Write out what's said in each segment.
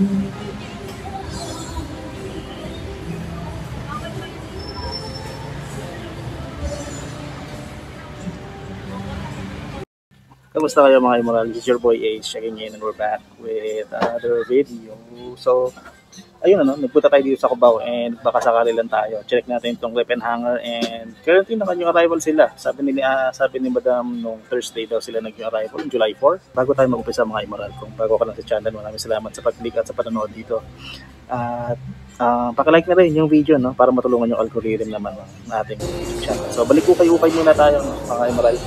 Kamusta kayo mga Immoral? This is your boy Ace checking in and we're back with another video. So, ayun nagpunta tayo dito sa Cubao and baka sakali lang tayo. Check natin itong clip and hanger and currently naka-new arrival sila. Sabi ni Madam nung Thursday daw sila nag-new arrival, July 4. Bago tayo mag-umpisa mga Immoral, kung bago ka lang sa channel, maraming salamat sa pag-click at sa panonood dito. At paki-like na rin yung video para matulungan yung algorithm naman ng ating YouTube channel. So, balik ko kayo muna tayo mga Immoral.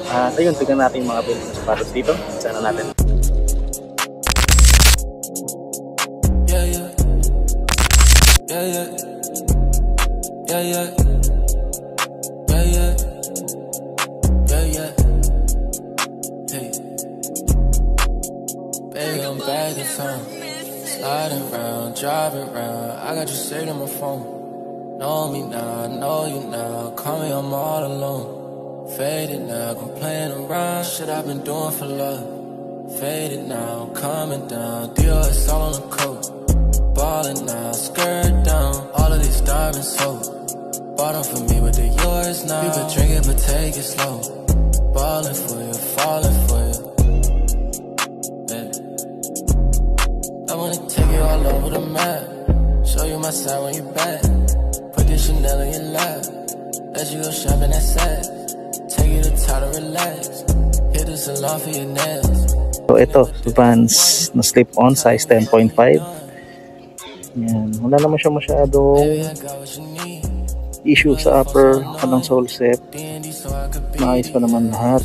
At ayun, tignan natin yung mga build ng sapatos dito. Sana natin. Baby, I'm back in town. Sliding around, driving around. I got you saved on my phone. Know me now, I know you now. Call me, I'm all alone. Faded now, I'm playing around. Shit I've been doing for love. Faded now, coming down. DOS all on the coat. Ballin' now, skirt down. All of these diamonds sold. Bought them for me, but they're yours now. You could drink it, but take it slow. Ballin' for you, falling for you. Yeah. I wanna take you all over the map. Show you my side when you back. Put this Chanel in your lap. Let you go shopping at Saks. So ito, Vans na slip-on size 10.5. Yan, wala naman siya masyadong issue sa upper ng sole set. Maayos pa naman lahat.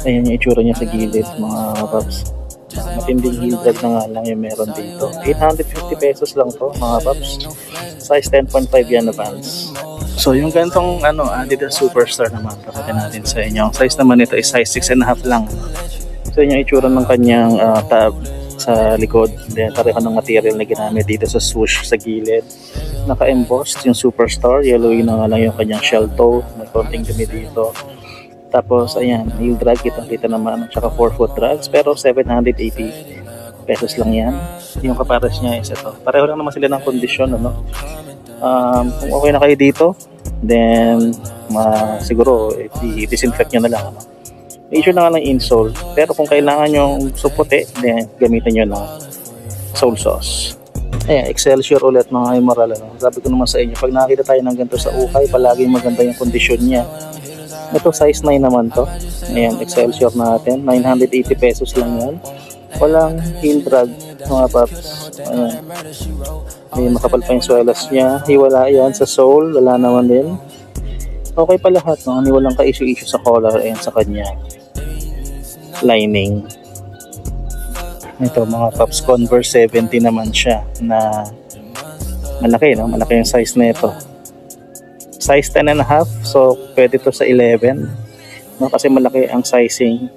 Ayan yung itsura niya sa gilid mga paps. Matinding heel drag na nga lang yung meron dito. 850 pesos lang to mga paps. Size 10.5 yan na Vans. So yung ganitong Adidas Superstar naman, pakita natin sa inyo. Ang size naman nito is size 6.5 lang. So yun yung itsura ng kanyang tab sa likod. Then pareho ng material na ginamit dito sa swoosh sa gilid. Naka-embossed yung Superstar. Yellowy na nga lang yung kanyang shell toe. May konting dumi dito. Tapos ayan, heel drag kita naman. Tsaka 4-foot drags. Pero 780 pesos lang yan. Yung kapares niya is ito. Pareho lang naman sila ng kondisyon. Kung okay na kayo dito, then siguro i-disinfect nyo na lang. May issue na nga ng insole, pero kung kailangan yung suputi, then gamitin nyo ng sole sauce. Ayan, Excelsior ulit mga Immoral. Sabi ko naman sa inyo, pag nakakita tayo ng ganito sa ukay, palaging maganda yung kondisyon niya. Ito size 9 naman to. Ayan, Excelsior natin, 980 pesos lang yan. Walang heel drag mga paps. Ayan. May makapal pa yung swelas niya. Hiwala yan sa sole. Wala naman din. Okay pa lahat. Walang ka-issue-issue sa collar. Ayan sa kanya lining. Ito mga paps, Converse 70 naman siya na malaki. Malaki yung size na ito. Size 10.5. So pwede to sa 11. Kasi malaki ang sizing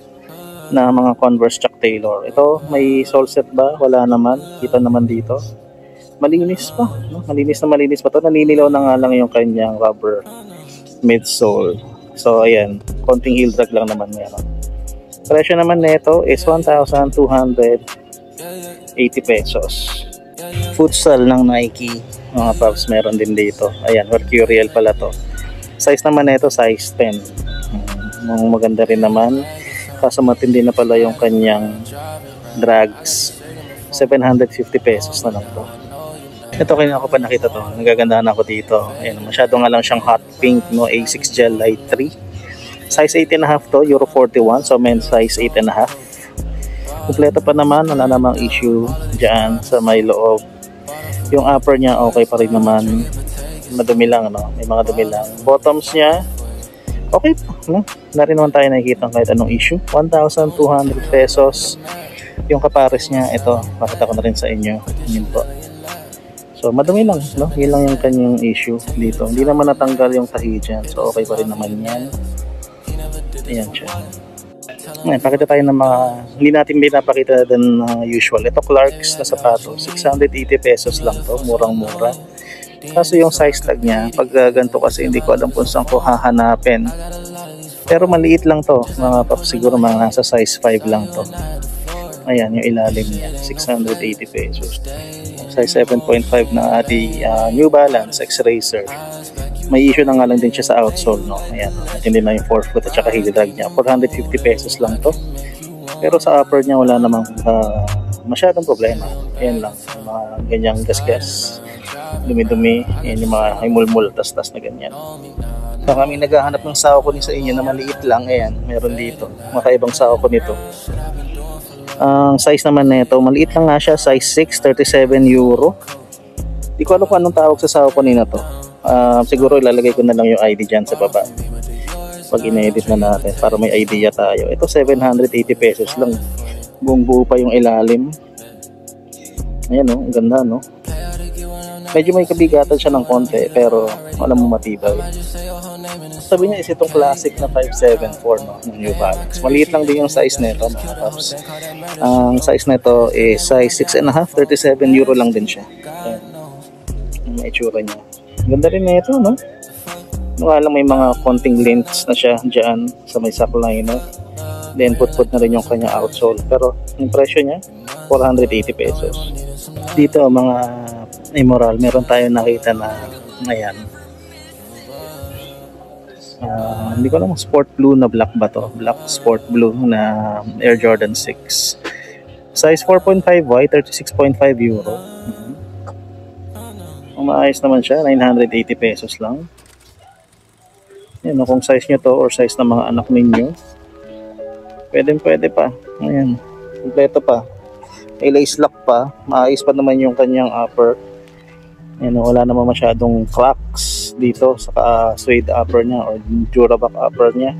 na mga Converse Chuck Taylor. Ito, may sole set ba? Wala naman. Kita naman dito. Malinis pa. Malinis pa to. Naninilaw na nga lang yung kanyang rubber midsole. So, ayan. Konting heel drag lang naman meron. Presyo naman nito is 1,280 pesos. Futsal ng Nike. Mga paps, meron din dito. Ayan, Mercurial pala to. Size naman nito, size 10. Maganda rin naman. Kaso matindi na pala yung kanyang drags. 750 pesos na lang to. Ito kanina ko pa nakita to. Nagagandahan ako dito. Ayan, masyado nga lang siyang hot pink, A6 Gel Light 3. Size 8.5 to, Euro 41. So men's size 8.5. Kompleto pa naman. Wala namang issue dyan sa may loob. Yung upper niya okay pa rin naman. Madumi lang, may mga dumi lang. Bottoms niya okay pa, na rin naman tayo nakikita kahit anong issue. 1,200 pesos yung kapares niya. Ito, pakita ko na rin sa inyo. Yun po. So madumi lang, yun lang yung kanyang issue dito. Hindi naman natanggal yung tahi dyan. So okay pa rin naman yan. Ayan siya. Ngayon, pakita tayo ng mga hindi natin pinapakita din usual. Ito Clarks na sapato, 680 pesos lang to, murang-mura. Kaso yung size tag niya, pag ganito kasi hindi ko alam kung saan ko hahanapin. Pero maliit lang to, mga paps, siguro mga nasa size 5 lang to. Ayan, yung ilalim niya, 680 pesos. Size 7.5 na New Balance X-Racer. May issue na nga lang din siya sa outsole, no? Ayan, hindi na yung forefoot at saka heel drag niya. 450 pesos lang to. Pero sa upper niya wala namang masyadong problema. Ayan lang, yung mga ganyang gasgas, dumi-dumi, ayan yung mga himulmul, tas-tas na ganyan. So kami naghahanap ng sako ni sa inyo na maliit lang, ayan, meron dito. Makaibang sako nito. Ang size naman nito, maliit lang nga siya, size 6, 37 euro. Di ko alam kung anong tawag sa sako nina to. Siguro ilalagay ko na lang yung ID dyan sa baba pag in-edit na natin para may idea tayo. Ito 780 pesos lang, buong buo pa yung ilalim. Ayan o, ang ganda no. Medyo may kabigatan siya ng konti pero alam mo matibay. Sabi niya is itong classic na 574 no, ng New Balance. Maliit lang din yung size nito mga paps. Ang size nito is size 6.5, 37 euro lang din siya. Ayan. Ang itsura niya. Ganda rin na ito no. Alam may mga konting lengths na siya dyan sa may sackline no? Then put na rin yung kanya outsole. Pero yung presyo niya 480 pesos. Dito mga Immoral, meron tayo nakita na ayan. Hindi ko alam, sport blue na black ba to? Black sport blue na Air Jordan 6. Size 4.5 wide, 36.5 euro. Maayos naman siya, 980 pesos lang. Yan, kung size nyo to or size ng mga anak ninyo, pwede pa. Ayan, kompleto pa. May lace lock pa, maayos pa naman yung kanyang upper. Ayan, wala naman masyadong cracks dito sa suede upper niya or Duraback upper niya.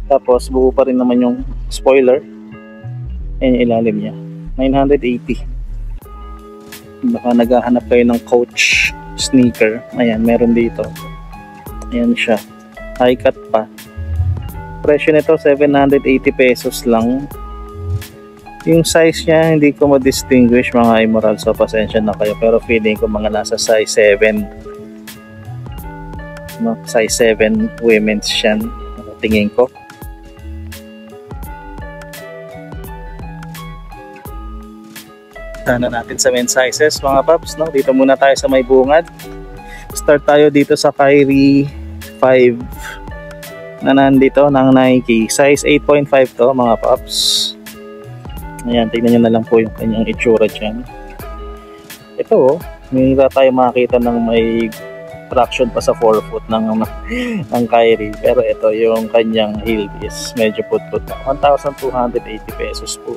Tapos buo pa rin naman yung spoiler. Ayan yung ilalim niya, 980. Baka naghahanap kayo ng Coach sneaker, ayan meron dito. Ayan siya, high cut pa. Presyo nito 780 pesos lang. Yung size niya hindi ko ma-distinguish mga Immoral, so pasensya na kayo, pero feeling ko mga nasa size 7 no? Size 7 women's yan tingin ko. Sana natin sa men's sizes mga paps no? Dito muna tayo sa may bungad. Start tayo dito sa Kyrie 5 na nandito ng Nike, size 8.5 to mga paps. Ayan, tignan nyo na lang po yung kanyang itsura dyan. Ito, may tayo makakita ng may fraction pa sa forefoot ng Kyrie. Pero ito, yung kanyang heel is medyo put-put na. 1,280 pesos po.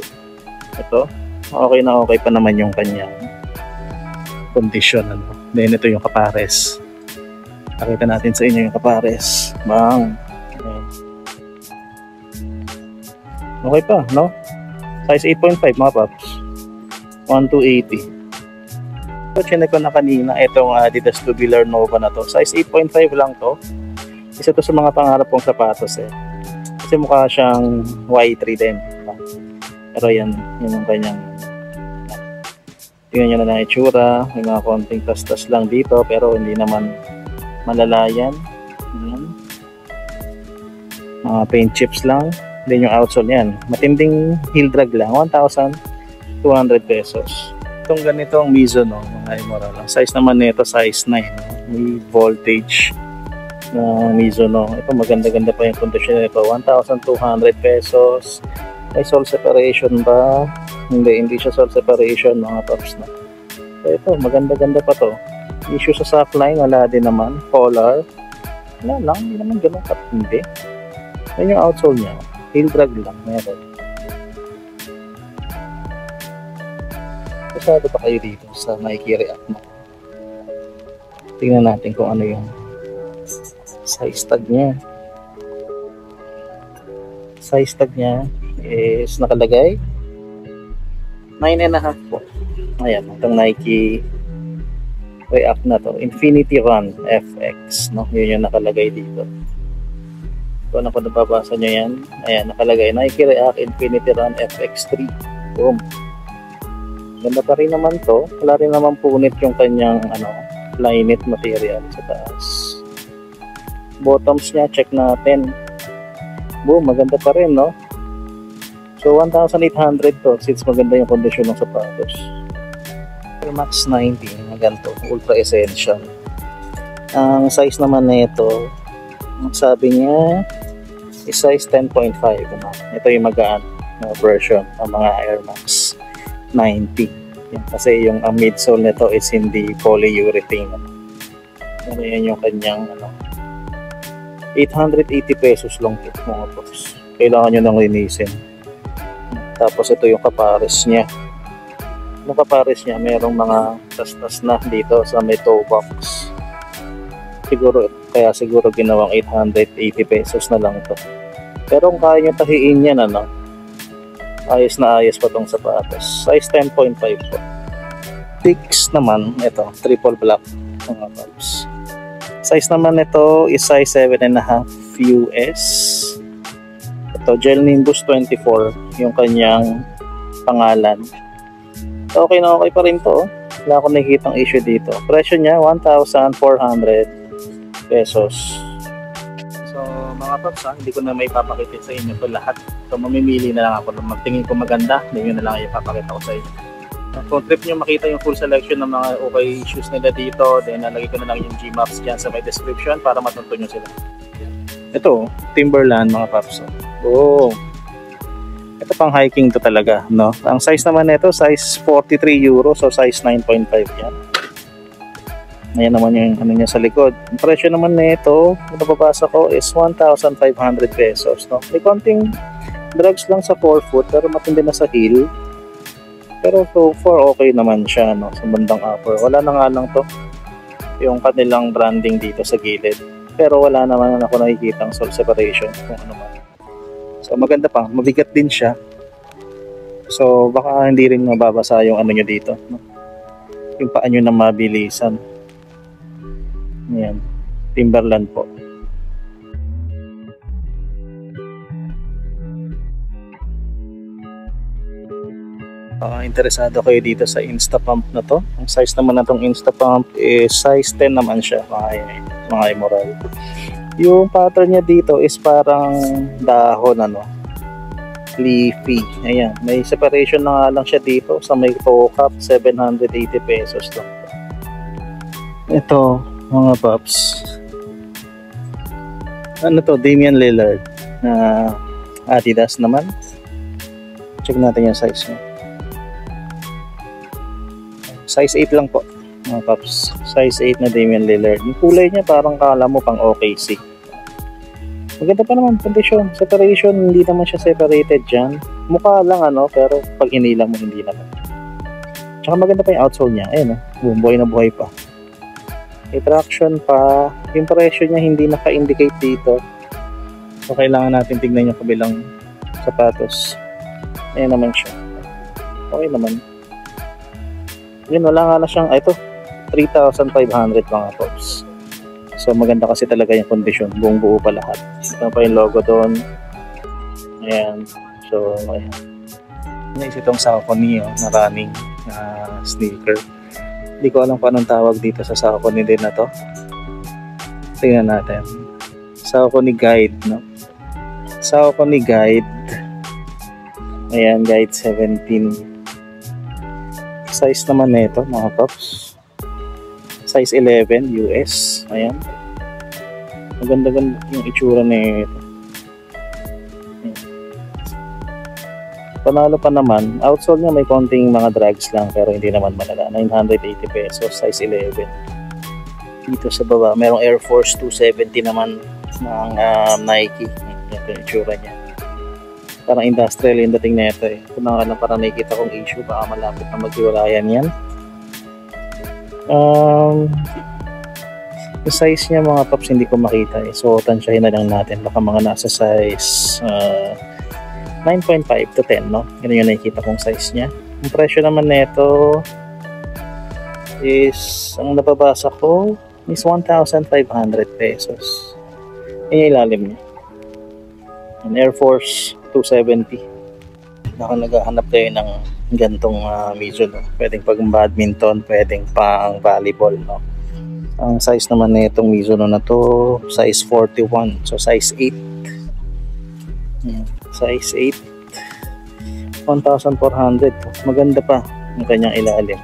Ito, okay pa naman yung kanyang condition. Ano. Then ito yung kapares. Pakita natin sa inyo yung kapares. Bang! Ayan. Okay pa, no? Size 8.5 mga paps, 1,280. So chinek ko na kanina itong Adidas Tubular Nova na to, size 8.5 lang to. Isa to sa mga pangarap kong sapatos kasi mukha siyang Y3 din, pero yan yung kanyang, tingnan nyo na lang itsura. May mga konting tas-tas lang dito pero hindi naman malalayan. Mga paint chips lang. Then yung outsole yan, matinding heel drag lang, 1,200 pesos. Itong ganitong Mizuno, mga Immoral. Ang size naman nito, size 9. May voltage na Mizuno. Ito maganda-ganda pa yung condition nito, 1,200 pesos. May sole separation ba? Hindi siya sole separation mga paps na. So ito, maganda-ganda pa to. Issue sa sackline, wala din naman. Collar, wala lang, hindi naman ganun katindi. Yan yung outsole niya. Heel drag lang, meron. Pasado pa kayo dito sa Nike React mo. Tingnan natin kung ano yung size tag niya. Size tag niya is nakalagay 9.5 po. Ayan, itong Nike React na to, Infinity Run FX, no? Yun yung nakalagay dito. Kung ako nababasa nyo yan, ayan, nakalagay Nike React Infinity Run FX3. Boom. Ganda pa rin naman to. Wala rin naman punit yung kanyang Flyknit material sa taas. Bottoms niya, check natin. Boom, maganda pa rin, no? So 1,800 to since maganda yung kondisyon ng sapatos. Air Max 90 na ganito, ultra essential. Ang size naman na ito, sabi niya is size 10.5. Ito yung magaan na version ng mga Air Max 90. Yan, kasi yung midsole nito is hindi polyurethane. Ano yan yung kanyang 880 pesos lang ito mga boss. Kailangan nyo nang linisin. Tapos ito yung kapares niya. Yung kapares niya merong mga tas-tas na dito sa may toe box. Siguro ginawang 880 pesos na lang ito. Pero kung kaya nyo tahiin yan, ayos na ayos pa tong sapatos. Size 10.5 po. 6 naman, ito, triple black mga paps. Size naman ito is size 7.5 US. Ito, Gel Nimbus 24, yung kanyang pangalan. Okay na okay pa rin to. Wala akong nakikitang issue dito. Presyo niya, 1,400 pesos. So, mga paps, hindi ko na may papakita sa inyo ito lahat. So, mamimili na lang ako. Magtingin ko maganda, hindi nyo na lang ipapakita ko sa inyo. Kung trip nyo makita yung full selection ng mga okay shoes nila dito, then nalagay ko na lang yung Gmaps dyan sa may description para matunto nyo sila. Ito, Timberland mga paps. Oh, ito pang hiking to talaga, no? Ang size naman nito, size 43 euro, so size 9.5 yan. Ayan naman yung niya sa likod. Ang presyo naman nito, kung nababasa ko, is 1,500 pesos, no? May konting drags lang sa forefoot, pero matindi na sa heel. Pero so far okay naman siya, no, sa bandang upper. Wala na nga lang to yung kanilang branding dito sa gilid. Pero wala naman ako nakikitang sole separation kung ano man. So maganda pa, mabigat din siya. So baka hindi rin mababasa yung nyo dito, no? Yung paa nyo na mabilisan. Ayan, Timberland po. Interesado kayo dito sa Instapump na to. Ang size naman na tong Instapump is size 10 naman siya, mga immoral. Yung pattern niya dito is parang dahon, leafy. Ayan, may separation na nga lang siya dito sa may toe cap, 780 pesos lang. Ito mga paps, Damian Lillard na Adidas naman. Check natin yung size niya. Size 8 lang po mga paps. Size 8 na Damian Lillard. Yung kulay niya parang kala mo pang OKC. Maganda pa naman condition. Separation, hindi naman siya separated dyan. Mukha lang pero pag hinila mo hindi naman. Tsaka maganda pa yung outsole niya. Ayun buhay na buhay pa. May traction pa. Yung presyo niya hindi naka-indicate dito. So kailangan natin tignan yung kabilang sapatos. Ayun naman siya. Okay naman. Yun, wala nga na siyang, ito, 3,500 mga tops. So maganda kasi talaga yung condition, buong buo pa lahat. Ito pa yung logo doon. Ayan. So, ayan. Ito itong Saucony na running sneaker. Hindi ko alam kung anong tawag dito sa Saucony din na to. Tingnan natin. Saucony Guide, no? Saucony Guide. Ayan, Guide 17. Size naman nito mga paps, size 11 US. Ayan, maganda-ganda yung itsura nito. Panalo pa naman, outsole niya may konting mga drags lang pero hindi naman malala. 980 pesos, size 11. Dito sa baba merong Air Force 270 naman ng Nike. Ito yung itsura niya, parang industrial yung dating na ito Kung na lang parang nakikita kong issue, baka malapit na maghiwalayan yan. Yung size niya mga paps hindi ko makita so tansyahin na lang natin, baka mga nasa size 9.5 to 10, no? Ganun yung nakikita kong size niya. Ang presyo naman nito is, ang nababasa ko is 1,500 pesos. Yan yung ilalim niya. An Air Force 270. Naghahanap kayo ng gantong Mizuno. Pwedeng pag badminton, pwedeng pang volleyball, no? Ang size naman na itong Mizuno na to, size 41. So size 8. Size 1,400. Maganda pa yung kanyang ilalim.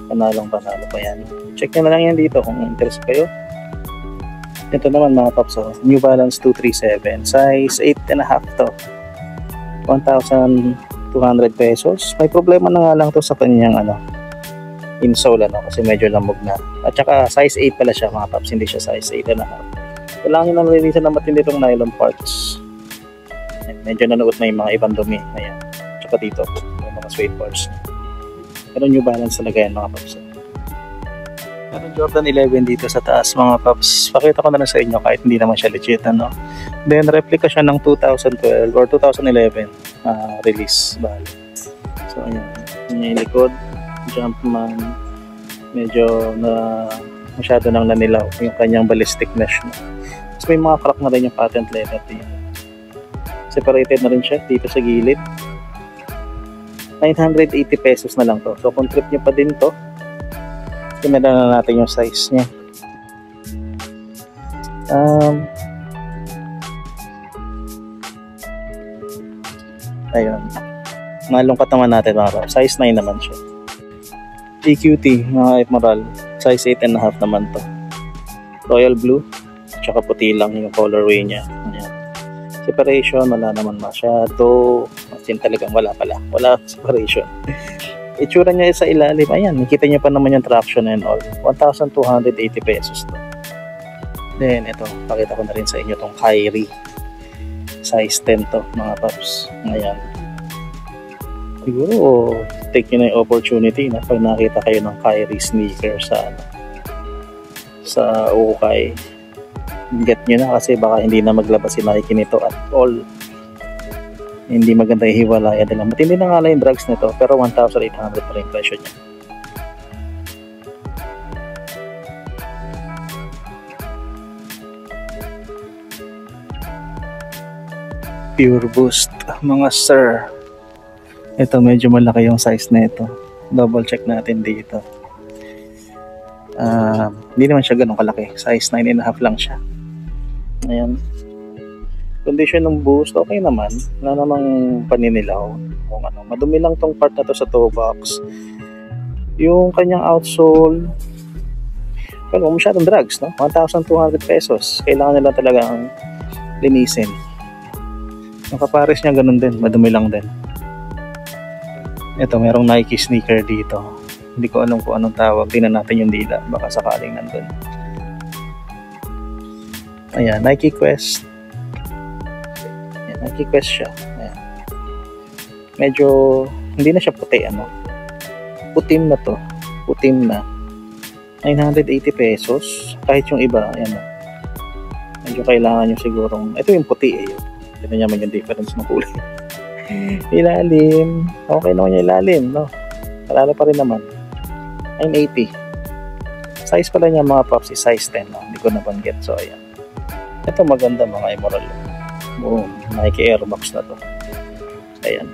Panalo pa yan. Check nyo na lang yan dito kung interest kayo. Ito naman mga paps, New Balance 237, size 8.5 to. 1,200 pesos. May problema na nga lang to sa kanyang insole kasi medyo lamog na. At saka size 8 pala siya mga paps, hindi siya size 8.5. Kailangan nyo nang linisan na matindi itong nylon parts. Medyo nanuot na yung mga ibang dumi. Ayan. Tsaka dito, yung mga suede parts. Pero New Balance talaga yan mga paps. Meron Jordan 11 dito sa taas mga paps. Pakita ko na lang sa inyo kahit hindi naman siya legit. Then replica siya ng 2012 or 2011 release. Bali. So ayan. Yan yung likod. Jumpman. Medyo masyado nang nanilaw yung kanyang ballistic mesh. So may mga crack na rin yung patent leather dito. Separated na rin siya dito sa gilid. 980 pesos na lang to. So kung trip nyo pa din to, tingnan na natin yung size niya. Ayun. Malungkot naman natin mga bro. Size 9 naman siya. EQT mga Emerald. Size 8.5 naman to. Royal blue. Tsaka puti lang yung colorway niya. Ayan. Separation wala naman masyado. As in talagang wala pala. Wala separation. Itsura niya sa ilalim. Ayan. Nakita niyo pa naman yung traction and all. 1,280 pesos to. Then ito. Pakita ko na rin sa inyo tong Kyrie. Size 10 to mga paps. Ayan. Siguro take nyo na yung opportunity na pag nakita kayo ng Kyrie sneaker sa ukay, get nyo na kasi baka hindi na maglabas si Nike nito at all. Hindi maganda ihiwalay nila. Matindi na nga lang yung drugs nito pero 1,800 pa rin presyo niya. Pure Boost mga sir. Ito medyo malaki yung size na ito. Double check natin dito. Hindi naman siya ganun kalaki. Size 9.5 lang siya. Ayan. Condition ng Boost, okay naman. Wala namang paninilaw. Kung madumi lang tong part na to sa toe box. Yung kanyang outsole, pero masyadong drugs, no? 1,200 pesos. Kailangan nila talagang linisin. Yung kapares niya ganun din. Madumi lang din. Ito, merong Nike sneaker dito. Hindi ko alam kung anong tawag. Tingnan natin yung dila. Baka sakaling nandun. Ayan, Nike Quest. Ayan, Nike Quest siya. Ayan. Medyo, hindi na siya puti, Putim na to. Putim na. 980 pesos. Kahit yung iba, ayan. Medyo kailangan nyo sigurong, ito yung puti Tignan niya man yung difference ng kulay. Ilalim. Okay naman yung ilalim, no? Palalo pa rin naman. 980. Size pala niya mga paps is size 10, no? Hindi ko nabanggit. So, ayan. Ito maganda mga Emerald. Boom. Nike Air Max na to. Ayan.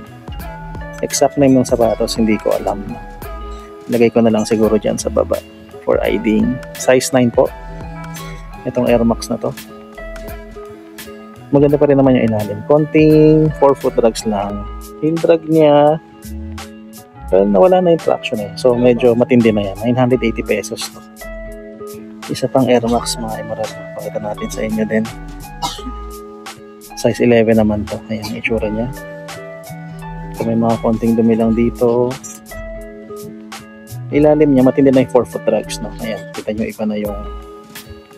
Exact name ng sapatos, hindi ko alam. Lagay ko na lang siguro dyan sa baba for IDing. Size 9 po. Itong Air Max na to. Maganda pa rin naman yung ilalim. Konting 4-foot drugs lang. Heel drag niya, well, nawala na yung traction So, medyo matindi na yan. 980 pesos to. Isa pang Air Max mga Emerald. Pakita natin sa inyo din. Size 11 naman to. Ayan, itsura niya. So, may mga konting dumi lang dito. Ilalim niya, matindi na yung 4-foot drugs. Ayan, kita nyo iba na yung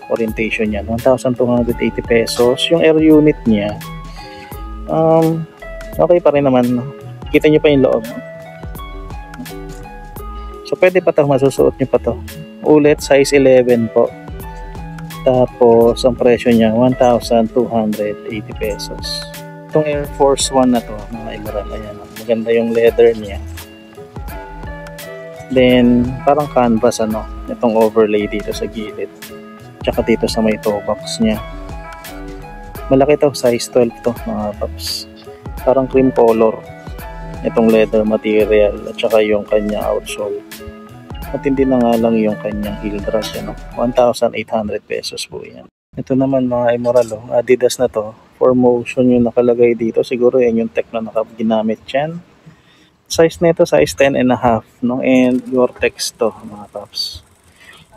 orientation niya. 1,280 pesos. Yung air unit niya, okay pa rin naman. Kita nyo pa yung loob. So, pwede pa ito. Masusuot nyo pa ito. Ulit, size 11 po. Tapos, ang presyo niya, 1,280 pesos. Itong Air Force 1 na to, mga Emerald. Ayan, maganda yung leather niya. Then, parang canvas, itong overlay dito sa gilid. Tsaka dito sa may toe box niya. Malaki to, size 12 to mga paps. Parang cream color. Itong leather material at saka yung kanya outsole. Matindi na nga lang yung kanyang heel drag. 1,800 pesos po yan. Ito naman mga Emerald, Adidas na to. For motion yung nakalagay dito. Siguro yan yung tech na ginamit dyan. Size nito, size 10.5, no? And Gore-Tex to, mga paps.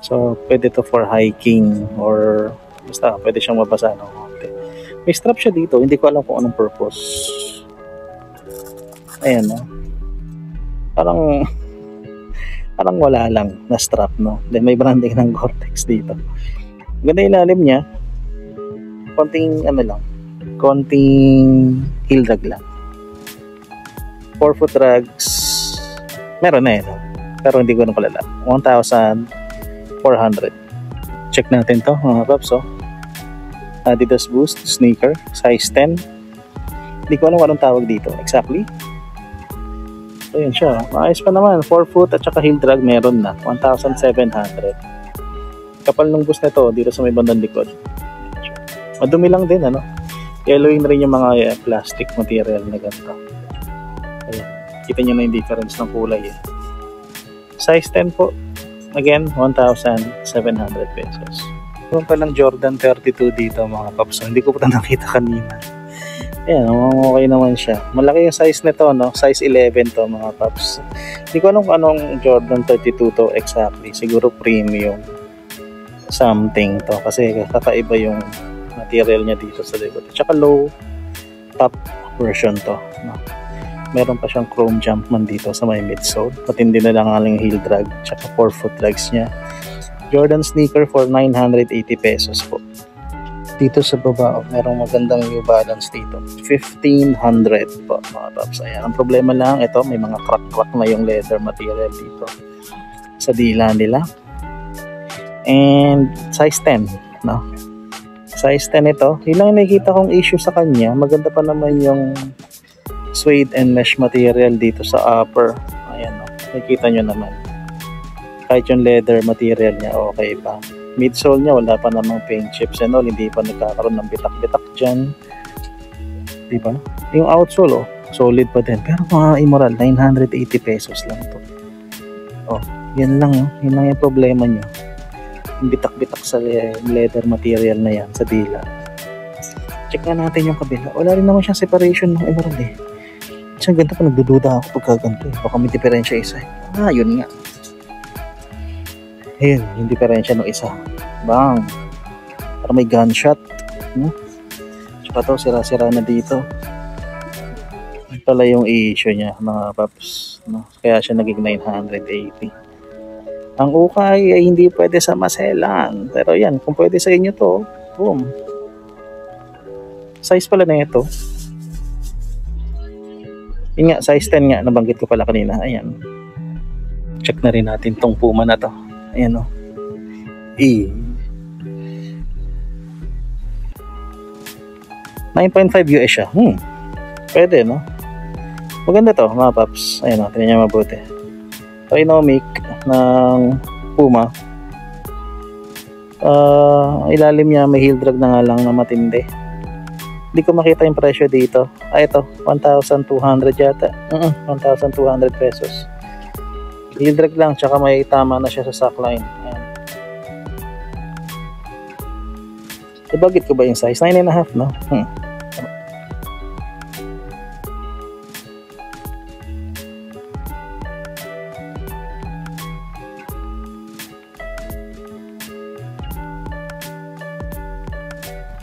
So, pwede to for hiking or basta, pwede siyang mabasa ng konti. May strap siya dito, hindi ko alam kung anong purpose. Ayan, no? Parang wala lang na strap, no? Then may branding ng Gore-Tex dito. Ganda ilalim niya. Konting heel drag lang. 4-foot drags, meron na ito. Pero hindi ko na palala. 1,400. Check natin to, mga paps, oh. Adidas Boost sneaker, size 10. Hindi ko alam anong tawag dito exactly. So yun siya, maayos pa naman. 4-foot at saka heel drag meron na. 1,700. Kapal ng boost nito dito sa may bandang likod. Madumi lang din, ano. Yellowing rin yung mga plastic material na ganito. Ayan. Kita nyo na yung difference ng kulay, eh. Size 10 po. Again, 1,700 pesos. Meron palang Jordan 32 dito, mga paps. Hindi ko pa nakita kanina. Ayan, okay naman siya. Malaki yung size nito, no? Size 11 to, mga paps. Hindi ko alam kung anong Jordan 32 to exactly. Siguro premium something to. Kasi kakaiba yung material niya dito sa likod. Tsaka low top version to, no? Meron pa siyang chrome Jumpman dito sa may midsole. Patindi na lang ang heel drag. Tsaka 4-foot drags niya. Jordan sneaker for 980 pesos po. Dito sa baba, merong magandang New Balance dito. 1,500 po, mga paps. Ayan. Ang problema lang, ito, may mga crack-crack na yung leather material dito sa dila nila. And size 10, no? Size 10 ito. Yun lang nakikita kong issue sa kanya. Maganda pa naman yung suede and mesh material dito sa upper. Ayan, no? Nakikita nyo naman. Kahit yung leather material niya, okay pa. Midsole niya, wala pa namang paint chips and all. Hindi pa nagkakaroon ng bitak-bitak dyan. Diba? Yung outsole, oh, solid pa din. Pero mga immoral, 980 pesos lang to. Oh, yan lang, oh. Yan lang yung problema nyo. Yung bitak-bitak sa leather material na yan, sa dila. Check nga natin yung kabila. Wala rin naman siyang separation ng emerald, eh. Isang ganito pa, nagdududa ako pagka ganito, eh. Baka may diferensya isa, eh. Ah, yun nga. Ayun, yung diferensya ng isa. Bang! Parang may gunshot. Tsaka to, sira-sira na dito. Yun pala yung issue niya, mga paps, no? Kaya siya naging 980. Ang ukay ay hindi pwede sa maselan. Pero yan, kung pwede sa inyo to, boom. Size pala na ito. Yun nga, size 10 nga, nabanggit ko pala kanina. Ayan. Check na rin natin tong Puma na to. Ayan, o. 9.5 US siya. Pwede, no? Maganda to, mga paps. Ayan, o. Tingnan niya mabuti. Trinomic ng Puma. Ilalim niya, may heel drag na nga lang na matindi. Hindi ko makita yung presyo dito. Ito, 1,200 yata. 1,200 pesos. Heel drag lang, tsaka may tama na siya sa sackline. Ayan. Ibagit ko ba yung size? 9.5, no?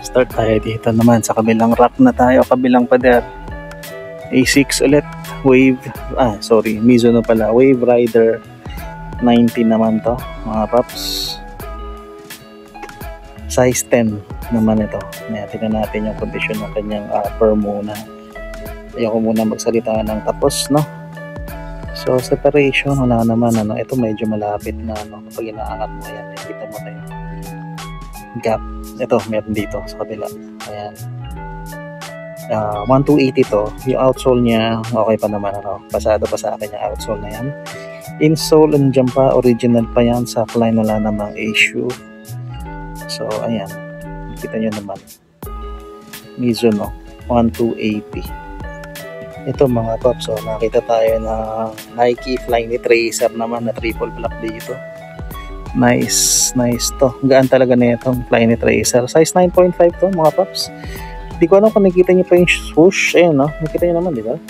Start tayo dito naman sa kabilang rack na tayo, kabilang pader. A6 ulit, Mizuno pala, Wave Rider 90 naman to, mga paps. Size 10 naman ito. Tingnan natin yung condition ng kanyang upper muna. Ayoko muna magsalita ng tapos, no? So separation, wala naman, ano? Ito medyo malapit na, no? Kapag inaangat mo yan, nakikita mo tayo gap. Ito, meron dito sa kabila. Ayan. 1,280 to. Yung outsole niya, okay pa naman, ano? Pasado pa sa akin yung outsole na yan. Insole, nandiyan pa, original pa yan. Sackline, wala namang issue. So, ayan. Kita nyo naman. Mizuno, 1,280. Ito, mga paps, so, nakita tayo na Nike Flyknit Tracer naman na triple black dito. Nice to. Gaan talaga na itong Flyknit Tracer. Size 9.5 to, mga paps. Hindi ko alam kung nakikita nyo pa yung swoosh. Ayun, no? Nakikita nyo naman, di ba?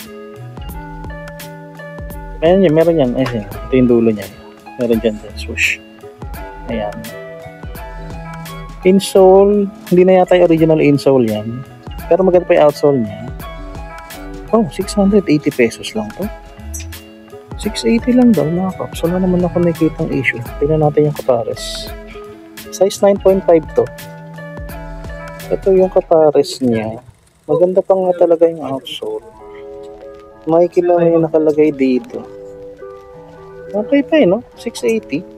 Meron yan. Ayan, ito yung dulo niya. Meron dyan, swoosh. Ayan. Insole, hindi na yata yung original insole yan. Pero maganda pa yung outsole niya. Oh, 680 pesos lang to. 680 lang daw mga kaps. Wala naman ako nakikita ang issue. Tingnan natin yung kapares. Size 9.5 to. Ito yung kapares niya. Maganda pa nga talaga yung outsole. Makikita mo yung nakalagay dito. Okay pa eh, no? 680.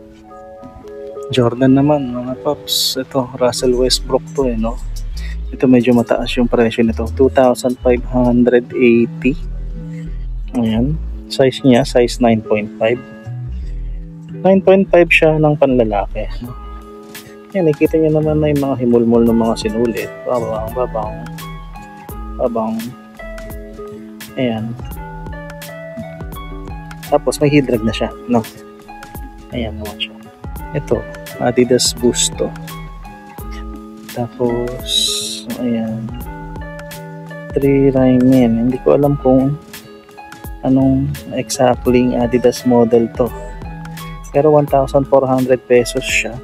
Jordan naman mga paps, ito Russell Westbrook to eh, no? Ito medyo mataas yung presyo nito, 2,580. Ayan, size niya, size 9.5. 9.5 siya ng panlalaki, no? Ayan, nakikita niyo naman na yung mga himulmol ng mga sinulit. Babang. Ayan. Tapos may heel drag na siya, no? Ayan naman siya. Ito, Adidas Boost to. Tapos, ayan. 3 Ryman. Hindi ko alam kung anong exactly Adidas model to. Pero 1,400 pesos siya.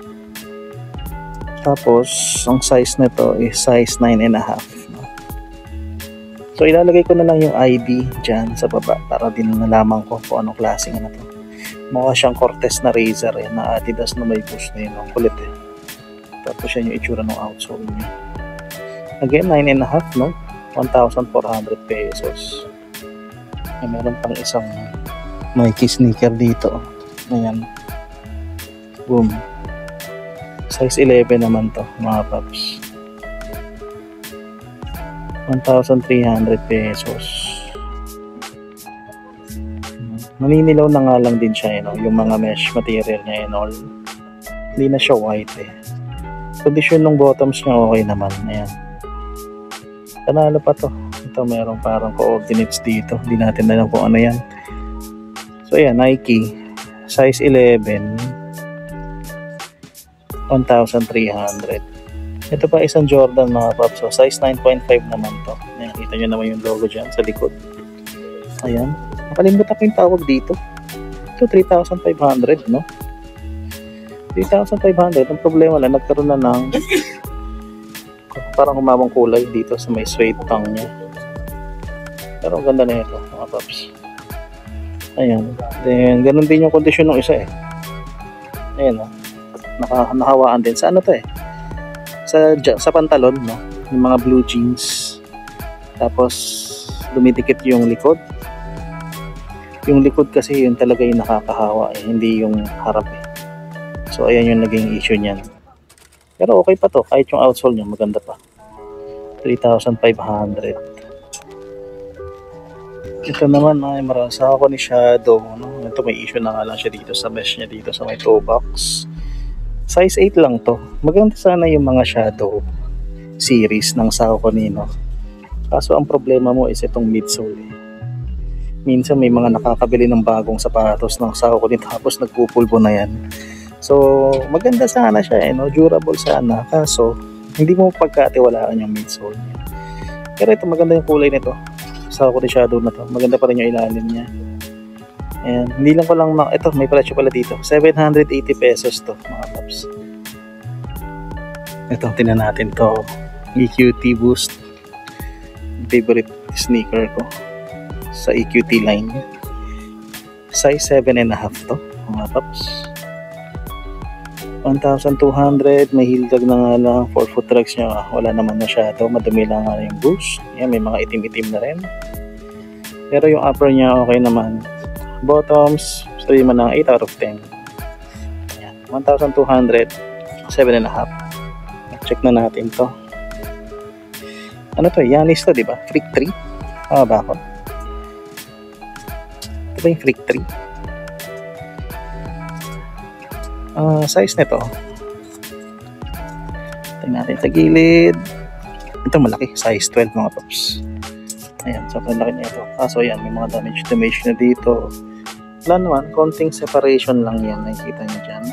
Tapos, ang size nito is size 9.5. No? So, ilalagay ko na lang yung ID dyan sa baba para din nalaman ko kung anong klaseng na to. Mukha siyang Cortez na Razer eh, na Adidas na may boost na yun. Ang kulit eh. Tapos yan yung itsura ng outsole niya. Again, 9.5 no? 1,400 pesos. Ay, meron pang isang Nike sneaker dito. Ayan. Boom. Size 11 naman to mga paps. 1,300 pesos. Maninilaw na nga lang din siya, yung mga mesh material niya and all. Hindi na siya white eh. Condition ng bottoms niya okay naman. Ayan. Panalo pa to. Ito mayroong parang coordinates dito. Hindi natin alam kung ano yan. So ayan, Nike. Size 11. 1,300. Ito pa isang Jordan mga paps. So size 9.5 naman to. Ayan, kita nyo naman yung logo dyan sa likod. Ayan. Nakalimutan ko yung tawag dito. Ito 3,500 no? 3,500. Ang problema lang, nagkaroon na ng parang humabang kulay dito sa may suede tongue niya. Pero ang ganda na ito mga paps. Ayan. Then ganun din yung kondisyon ng isa eh. Ayan o. Nakahawaan din. Sa ano to eh? Sa pantalon no? Yung mga blue jeans. Tapos dumidikit yung likod. Yung likod kasi yun talaga yung nakakahawa eh, hindi yung harap eh. So ayan yung naging issue niyan. Pero okay pa to, kahit yung outsole niya maganda pa. 3,500. Ito naman ay marasa ako ni Shadow, no? Ito may issue na nga lang siya dito sa mesh niya dito sa may toe box. Size 8 lang to. Maganda sana yung mga Shadow series ng Saucony, no? Kaso ang problema mo is itong midsole eh. Minsan may mga nakakabili ng bagong sapatos ng Saucony tapos nagpupulbo na yan. So maganda sana siya eh, no? Durable sana. Kaso hindi mo pagkatiwalaan yung midsole niya. Pero ito maganda yung kulay nito. Saucony Shadow na to. Maganda pa rin yung ilalim niya. And hindi lang ko lang ito may presyo pala dito. 780 pesos to mga paps. Ito tingnan natin to. EQT Boost. Favorite sneaker ko sa EQT line. Size 7.5 to mga paps. 1,200. May heel drag na nga lang. 4-foot drags niya wala naman masyado. Madumi lang nga yung boost. Yan, may mga itim-itim na rin. Pero yung upper niya okay naman. Bottoms sabi man ng 8 out of 10. Yan, 1,200. 7.5. Check na natin to. Ano to? Yanis to, diba? Freak 3. Ba ako? Ito ba yung Freak 3? Size nito. Tingnan natin sa gilid. Ito malaki. Size 12 mga paps. Ayan. Sobrang laki niya ito. Kaso yan. May mga damage na dito. Wala naman. Konting separation lang yan. Nakikita nyo dyan.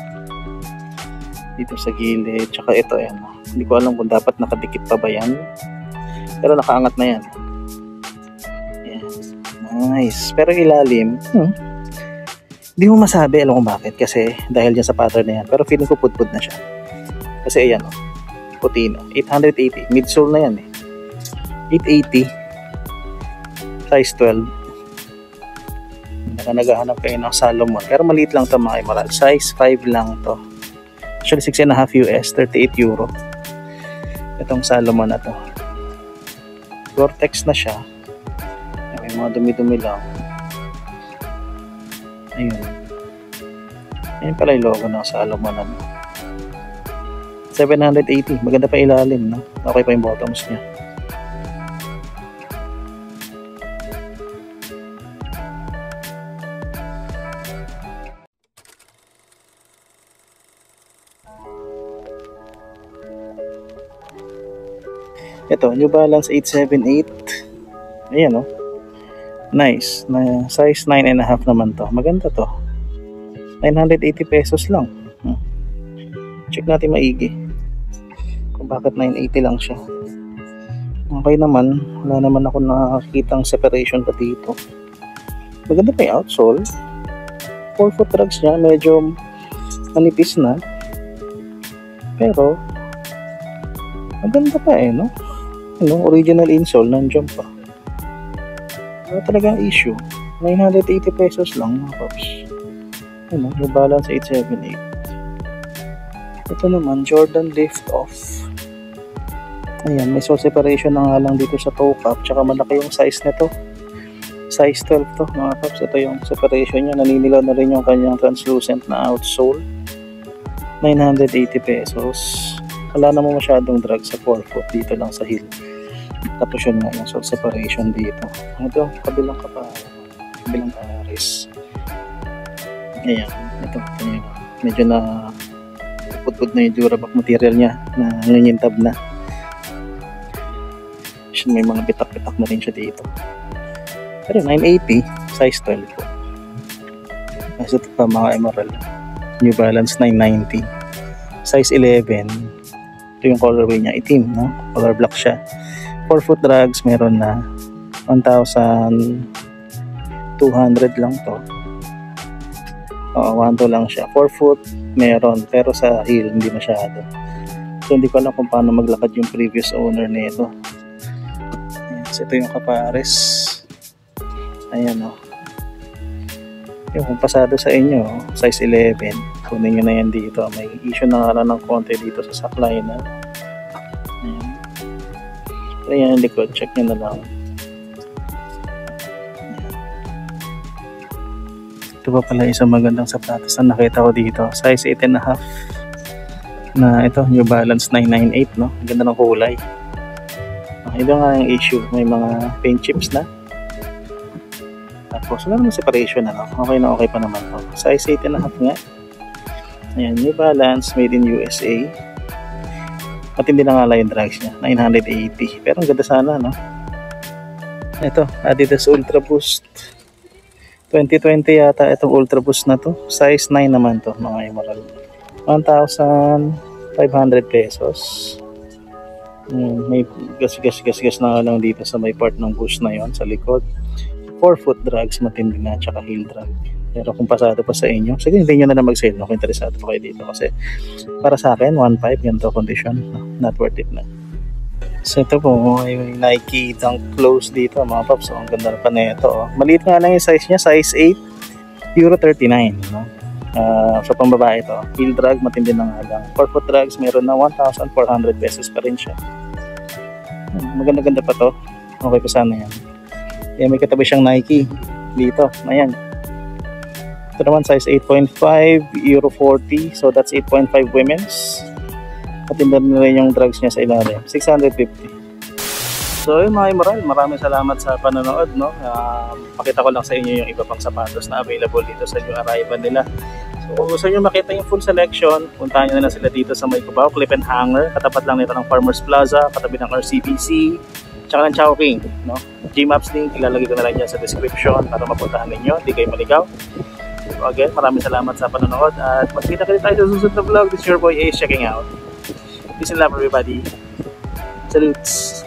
Dito sa gilid. Tsaka ito. Ayan. Hindi ko alam kung dapat nakadikit pa ba yan. Pero nakaangat na yan. Ayan. Nice. Pero ilalim. Hindi mo masabi, alam kung bakit, kasi dahil dyan sa pattern na yan, pero feeling ko pudpud na siya. Kasi ayan oh, puti na, 880, midsole na yan eh. 880, size 12. Naghahanap kayo ng Salomon, pero maliit lang to mga Emerald, size 5 lang to. Actually 6.5 US, 38 euro. Itong Salomon na to. Gore-Tex na siya. May mga dumi-dumi lang. Ayun. Ayun pala yung logo ng Salomon na. 780. Maganda pa ilalim, no? Okay pa yung bottoms niya. Ito, New Balance 878. Ayan, oh. Nice. Na size 9.5 naman to. Maganda to. 980 pesos lang. Check natin maigi kung bakit 980 lang siya. Okay naman. Wala naman ako nakakitang separation pa dito. Maganda pa yung outsole. 4-foot drugs niya. Medyo manipis na. Pero maganda pa eh, no? Original insole nandiyan pa. Wala talagang issue. 980 pesos lang mga paps. Yung Balance 878. Ito naman, Jordan Lift Off. Ayan, may sole separation na nga lang dito sa toe cap. Tsaka malaki yung size nito. Size 12 to mga paps. Ito yung separation niya. Naninilaw na rin yung kanyang translucent na outsole. 980 pesos. Wala naman masyadong drag sa 4-foot dito lang sa heel. Tapos yun nga yung sole separation dito. Ito, kabilang pares. Ayan, ito yung medyo na putput na yung Durabox material niya na nangintab na. May mga bitak-bitak na rin siya dito. Pero 980, size 12 po. Kasi ito pa mga Emerald. New Balance 990. Size 11. Ito yung colorway niya, itim, no? Color black siya. 4-foot drags, meron na 1,200 lang to. Oo, 1,200 lang siya. 4-foot, meron. Pero sa heel, hindi masyado. So, hindi ko alam kung paano maglakad yung previous owner nito. Ayan, so ito yung kapares. Ayan, o. Yung kung pasado sa inyo, size 11, kunin nyo na yan dito. May issue na nga lang ng konti dito sa saklay na. Ayan. Pero yan yung likod, check nyo na lang. Ayan. Ito pa pala isang magandang sapatos na nakita ko dito. Size 8.5 na ito, New Balance 998, no? Ang ganda ng kulay. Ito nga yung issue, may mga paint chips na. Tapos wala naman separation, ano? Okay pa naman to. Size 8.5 nga. Ayan, New Balance, made in USA. Matindi na nga lang yung drags niya, 980. Pero ang ganda sana, no? Ito, Adidas Ultra Boost 2020 yata itong Ultra Boost na to. Size 9 naman to, mga Emerald. 1,500 pesos. May gas na lang dito sa may part ng boost na yon sa likod. 4-foot drags, matindi na, tsaka heel drag. Pero kung pasado pa sa inyo, sige, hindi nyo na mag-sale, no? Kung interesado pa kayo dito. Kasi para sa akin, 1.5 ganito condition, no? Not worth it na. So ito po, may Nike Dunk Close dito mga paps. So, ang ganda pa na ito. Oh. Maliit nga lang yung size niya, size 8, Euro 39. No? So pambabae ito, heel drag, matindi na nga lang. 4-foot drags, meron na 1,400 pesos pa rin siya. Maganda-ganda pa to. Okay pa sana yan. Kaya may katabi siyang Nike dito. Ayan. Ito naman size 8.5, Euro 40. So that's 8.5 women's. Matindi na rin yung drags niya sa ilalim. 650. So yun mga Emerald, maraming salamat sa panonood. No? Pakita ko lang sa inyo yung iba pang sapatos na available dito sa yung arrival nila. So kung gusto nyo makita yung full selection, puntahan nyo na sila dito sa may Cubao, Clip and Hanger. Katapat lang nito ng Farmers Plaza, katabi ng RCBC, tsaka ng Chowking. No? Gmaps link, ilalagay ko na lang dyan sa description para mapuntahan ninyo, hindi kayo maligaw. So again, maraming salamat sa panonood at magkita kayo tayo sa susunod na vlog. This is your boy Ace checking out. Peace and love everybody. Salutes!